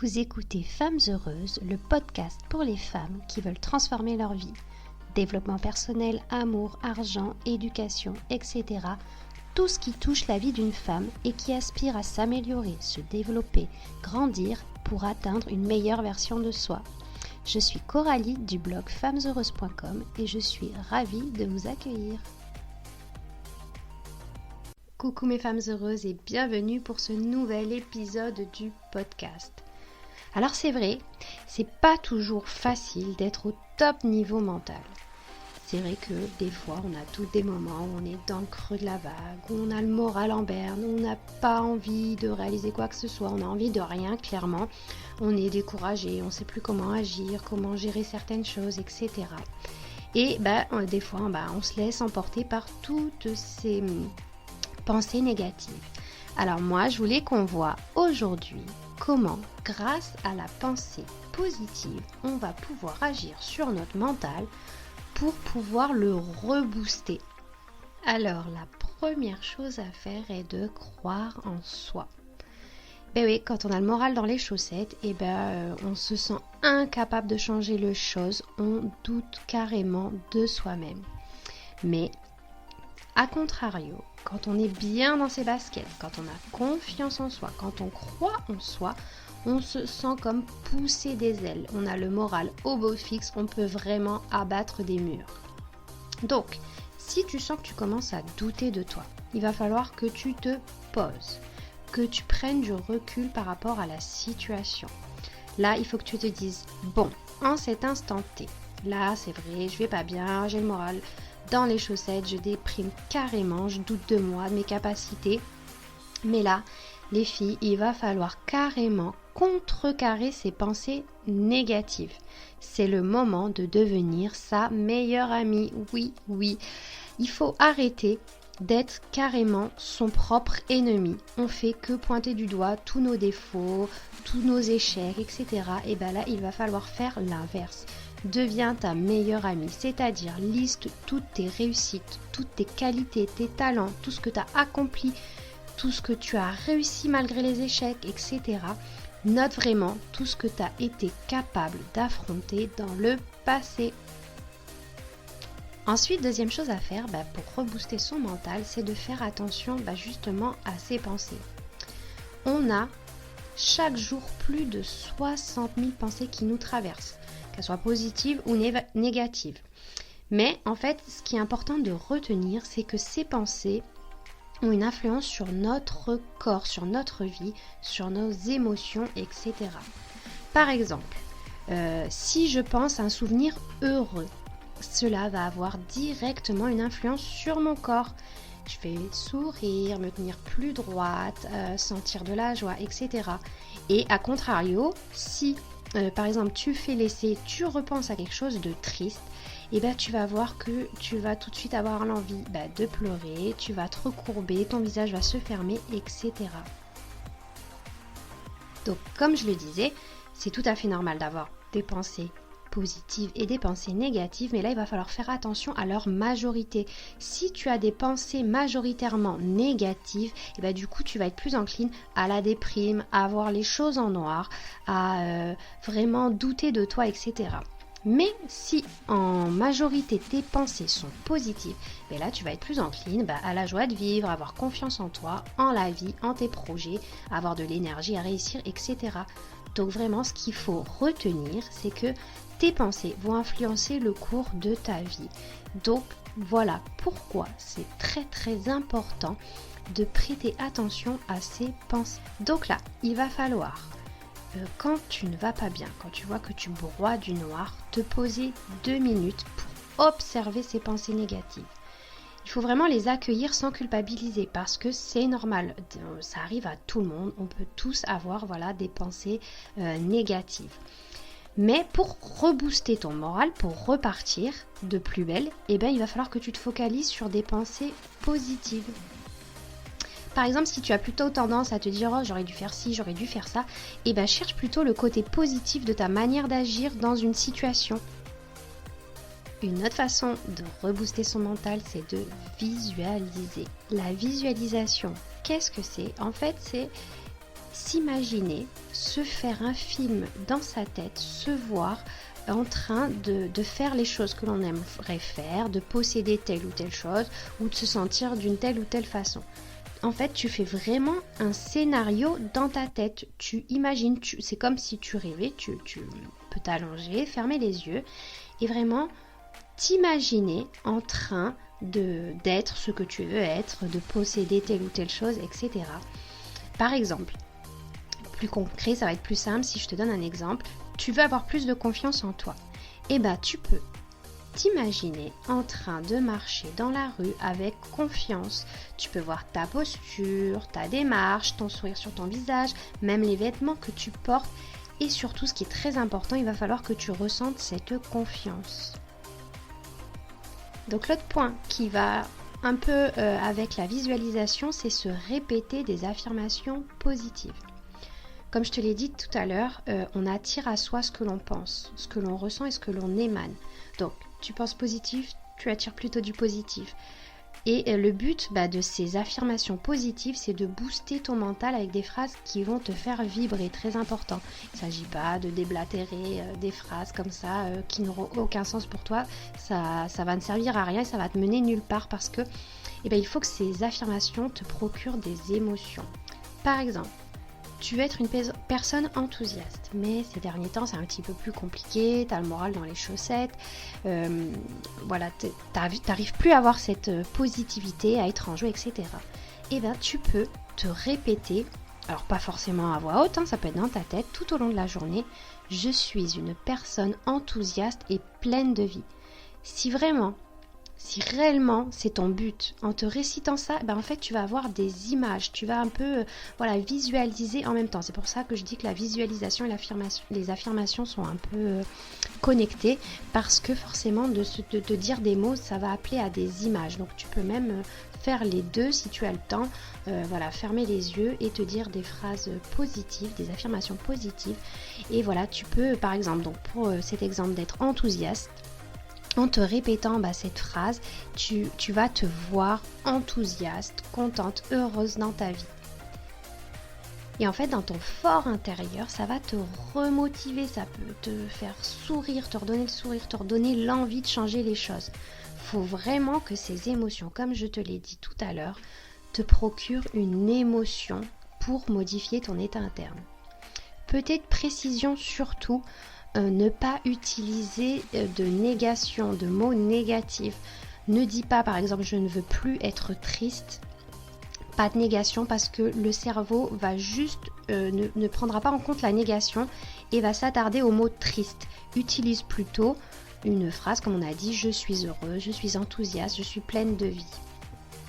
Vous écoutez Femmes Heureuses, le podcast pour les femmes qui veulent transformer leur vie. Développement personnel, amour, argent, éducation, etc. Tout ce qui touche la vie d'une femme et qui aspire à s'améliorer, se développer, grandir pour atteindre une meilleure version de soi. Je suis Coralie du blog femmesheureuses.com et je suis ravie de vous accueillir. Coucou mes femmes heureuses et bienvenue pour ce nouvel épisode du podcast. Alors c'est vrai, c'est pas toujours facile d'être au top niveau mental. C'est vrai que des fois on a tous des moments où on est dans le creux de la vague, où on a le moral en berne, où on n'a pas envie de réaliser quoi que ce soit, on a envie de rien clairement, on est découragé, on sait plus comment agir, comment gérer certaines choses, etc. Et des fois on se laisse emporter par toutes ces pensées négatives. Alors moi je voulais qu'on voit aujourd'hui comment, grâce à la pensée positive, on va pouvoir agir sur notre mental pour pouvoir le rebooster. Alors la première chose à faire est de croire en soi. Oui, quand on a le moral dans les chaussettes, on se sent incapable de changer les choses, on doute carrément de soi-même. Mais a contrario, quand on est bien dans ses baskets, quand on a confiance en soi, quand on croit en soi, on se sent comme pousser des ailes. On a le moral au beau fixe, on peut vraiment abattre des murs. Donc, si tu sens que tu commences à douter de toi, il va falloir que tu te poses, que tu prennes du recul par rapport à la situation. Là, il faut que tu te dises, bon, en cet instant T, là c'est vrai, je vais pas bien, j'ai le moral dans les chaussettes, je déprime carrément, je doute de moi, de mes capacités. Mais là, les filles, il va falloir carrément contrecarrer ces pensées négatives. C'est le moment de devenir sa meilleure amie. Oui. Il faut arrêter d'être carrément son propre ennemi. On fait que pointer du doigt tous nos défauts, tous nos échecs, etc. Et là, il va falloir faire l'inverse. Deviens ta meilleure amie, c'est-à-dire liste toutes tes réussites, toutes tes qualités, tes talents, tout ce que tu as accompli, tout ce que tu as réussi malgré les échecs, etc. Note vraiment tout ce que tu as été capable d'affronter dans le passé. Ensuite, deuxième chose à faire pour rebooster son mental, c'est de faire attention justement à ses pensées. On a chaque jour plus de 60 000 pensées qui nous traversent, qu'elles soient positives ou négatives. Mais en fait, ce qui est important de retenir, c'est que ces pensées ont une influence sur notre corps, sur notre vie, sur nos émotions, etc. Par exemple, si je pense à un souvenir heureux, cela va avoir directement une influence sur mon corps. Je vais sourire, me tenir plus droite, sentir de la joie, etc. Et à contrario, si par exemple tu fais l'essai, tu repenses à quelque chose de triste, tu vas voir que tu vas tout de suite avoir l'envie de pleurer, tu vas te recourber, ton visage va se fermer, etc. Donc comme je le disais, c'est tout à fait normal d'avoir des pensées positives et des pensées négatives, mais là il va falloir faire attention à leur majorité. Si tu as des pensées majoritairement négatives, du coup tu vas être plus encline à la déprime, à voir les choses en noir, à vraiment douter de toi, etc. Mais si en majorité tes pensées sont positives, là tu vas être plus encline à la joie de vivre, à avoir confiance en toi, en la vie, en tes projets, avoir de l'énergie à réussir, etc. Donc vraiment ce qu'il faut retenir, c'est que tes pensées vont influencer le cours de ta vie. Donc voilà pourquoi c'est très très important de prêter attention à ces pensées. Donc là, il va falloir, quand tu ne vas pas bien, quand tu vois que tu broies du noir, te poser 2 minutes pour observer ces pensées négatives. Il faut vraiment les accueillir sans culpabiliser parce que c'est normal, ça arrive à tout le monde, on peut tous avoir des pensées négatives. Mais pour rebooster ton moral, pour repartir de plus belle, il va falloir que tu te focalises sur des pensées positives. Par exemple, si tu as plutôt tendance à te dire « Oh, j'aurais dû faire ci, j'aurais dû faire ça », cherche plutôt le côté positif de ta manière d'agir dans une situation. Une autre façon de rebooster son mental, c'est de visualiser. La visualisation, qu'est-ce que c'est ? En fait, s'imaginer, se faire un film dans sa tête, se voir en train de faire les choses que l'on aimerait faire, de posséder telle ou telle chose ou de se sentir d'une telle ou telle façon. En fait, tu fais vraiment un scénario dans ta tête. Tu imagines, c'est comme si tu rêvais, tu peux t'allonger, fermer les yeux et vraiment t'imaginer en train d'être ce que tu veux être, de posséder telle ou telle chose, etc. Par exemple, plus concret, ça va être plus simple si je te donne un exemple. Tu veux avoir plus de confiance en toi. Eh bien, tu peux t'imaginer en train de marcher dans la rue avec confiance. Tu peux voir ta posture, ta démarche, ton sourire sur ton visage, même les vêtements que tu portes. Et surtout, ce qui est très important, il va falloir que tu ressentes cette confiance. Donc l'autre point qui va un peu avec la visualisation, c'est se répéter des affirmations positives. Comme je te l'ai dit tout à l'heure, on attire à soi ce que l'on pense, ce que l'on ressent et ce que l'on émane. Donc, tu penses positif, tu attires plutôt du positif. Et le but de ces affirmations positives, c'est de booster ton mental avec des phrases qui vont te faire vibrer, très important. Il ne s'agit pas de déblatérer des phrases comme ça qui n'auront aucun sens pour toi. Ça va ne servir à rien et ça va te mener nulle part parce que il faut que ces affirmations te procurent des émotions. Par exemple, tu veux être une personne enthousiaste, mais ces derniers temps c'est un petit peu plus compliqué, tu as le moral dans les chaussettes, t'arrives plus à avoir cette positivité, à être en jeu, etc. Et bien tu peux te répéter, alors pas forcément à voix haute, ça peut être dans ta tête tout au long de la journée, je suis une personne enthousiaste et pleine de vie. Si réellement c'est ton but, en te récitant ça, en fait tu vas avoir des images, tu vas un peu visualiser en même temps. C'est pour ça que je dis que la visualisation et les affirmations sont un peu connectées, parce que forcément de dire des mots, ça va appeler à des images. Donc tu peux même faire les deux si tu as le temps, fermer les yeux et te dire des phrases positives, des affirmations positives. Et voilà, tu peux par exemple, donc pour cet exemple d'être enthousiaste, en te répétant cette phrase, tu vas te voir enthousiaste, contente, heureuse dans ta vie. Et en fait, dans ton fort intérieur, ça va te remotiver, ça peut te faire sourire, te redonner le sourire, te redonner l'envie de changer les choses. Il faut vraiment que ces émotions, comme je te l'ai dit tout à l'heure, te procurent une émotion pour modifier ton état interne. Petite précision surtout, ne pas utiliser de négation, de mots négatifs. Ne dis pas par exemple je ne veux plus être triste. Pas de négation parce que le cerveau va juste ne prendra pas en compte la négation et va s'attarder au mot triste. Utilise plutôt une phrase comme on a dit, je suis heureuse, je suis enthousiaste, je suis pleine de vie.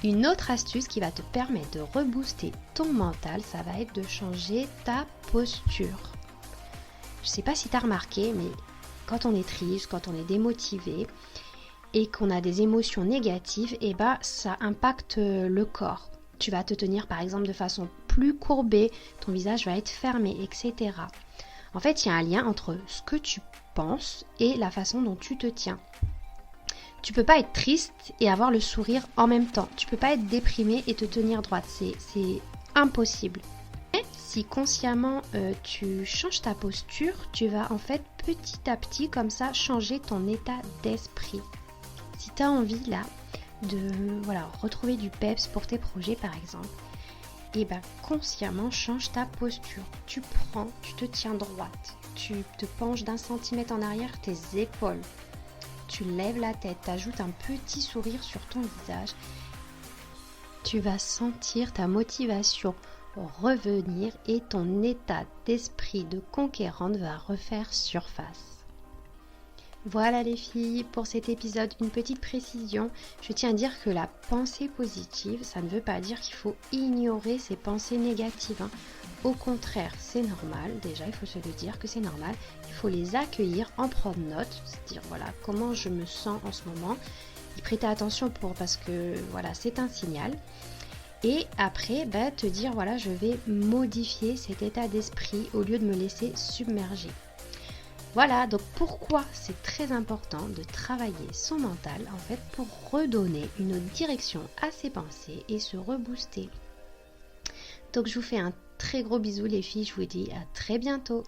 Une autre astuce qui va te permettre de rebooster ton mental, ça va être de changer ta posture. Je ne sais pas si tu as remarqué, mais quand on est triste, quand on est démotivé et qu'on a des émotions négatives, ça impacte le corps. Tu vas te tenir par exemple de façon plus courbée, ton visage va être fermé, etc. En fait, il y a un lien entre ce que tu penses et la façon dont tu te tiens. Tu peux pas être triste et avoir le sourire en même temps. Tu peux pas être déprimé et te tenir droite. C'est impossible. Si consciemment tu changes ta posture, tu vas en fait petit à petit comme ça changer ton état d'esprit. Si tu as envie là de retrouver du peps pour tes projets par exemple, consciemment change ta posture. Tu te tiens droite, tu te penches d'1 centimètre en arrière tes épaules, tu lèves la tête, tu ajoutes un petit sourire sur ton visage. Tu vas sentir ta motivation revenir et ton état d'esprit de conquérante va refaire surface. Voilà les filles, pour cet épisode, une petite précision. Je tiens à dire que la pensée positive, ça ne veut pas dire qu'il faut ignorer ces pensées négatives. Au contraire, c'est normal, déjà il faut se le dire que c'est normal. Il faut les accueillir, en prendre note, c'est-à-dire comment je me sens en ce moment, y prêter attention parce que c'est un signal. Et après, te dire, je vais modifier cet état d'esprit au lieu de me laisser submerger. Voilà, donc pourquoi c'est très important de travailler son mental, en fait, pour redonner une direction à ses pensées et se rebooster. Donc je vous fais un très gros bisous les filles, je vous dis à très bientôt.